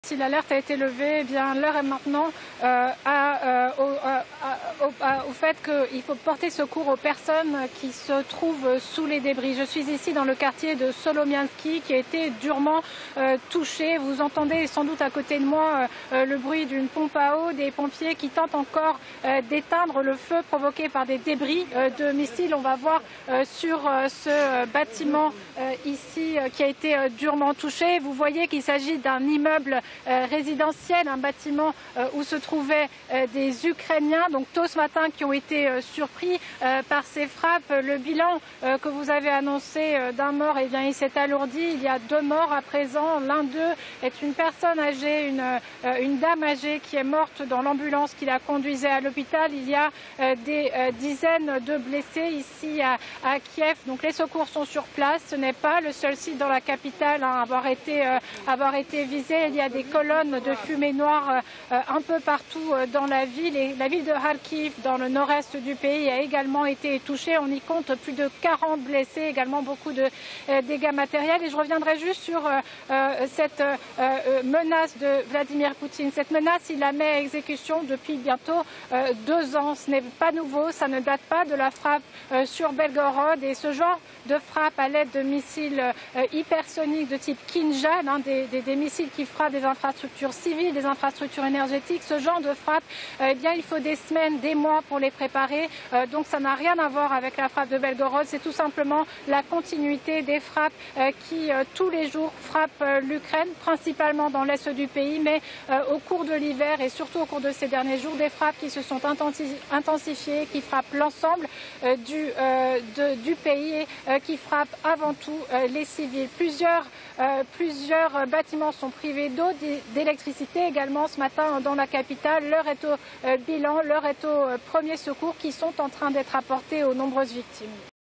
si l'alerte a été levée, eh bien l'heure est maintenant au fait qu'il faut porter secours aux personnes qui se trouvent sous les débris. Je suis ici dans le quartier de Solomianski qui a été durement touché. Vous entendez sans doute à côté de moi le bruit d'une pompe à eau, des pompiers qui tentent encore d'éteindre le feu provoqué par des débris de missiles. On va voir sur ce bâtiment ici qui a été durement touché. Vous voyez qu'il s'agit d'un immeuble résidentiel, un bâtiment où se trouvaient des Ukrainiens, donc tôt ce matin, qui ont été surpris par ces frappes. Le bilan que vous avez annoncé d'un mort, eh bien, il s'est alourdi. Il y a 2 morts à présent. L'un d'eux est une personne âgée, une dame âgée qui est morte dans l'ambulance qui la conduisait à l'hôpital. Il y a des dizaines de blessés ici à Kiev. Donc les secours sont sur place. Ce n'est pas le seul site dans la capitale à avoir été visé. Il y a des colonnes de fumée noire un peu partout dans la ville. Et la ville de Kharkiv, dans le nord-est du pays, a également été touchée. On y compte plus de 40 blessés, également beaucoup de dégâts matériels. Et je reviendrai juste sur cette menace de Vladimir Poutine. Cette menace, il la met à exécution depuis bientôt 2 ans. Ce n'est pas nouveau, ça ne date pas de la frappe sur Belgorod. Et ce genre de frappe à l'aide de missiles hypersoniques de type Kinjal, des missiles qui frappent des infrastructures civiles, des infrastructures énergétiques, ce genre de frappe, eh bien, il faut des semaines, des mois pour les préparer. Donc ça n'a rien à voir avec la frappe de Belgorod, c'est tout simplement la continuité des frappes qui tous les jours frappent l'Ukraine, principalement dans l'est du pays, mais au cours de l'hiver et surtout au cours de ces derniers jours, des frappes qui se sont intensifiées, qui frappent l'ensemble du pays et qui frappent avant tout les civils. Plusieurs bâtiments sont privés d'eau, d'électricité également ce matin dans la capitale. L'heure est au bilan, l'heure est aux premiers secours qui sont en train d'être apportés aux nombreuses victimes.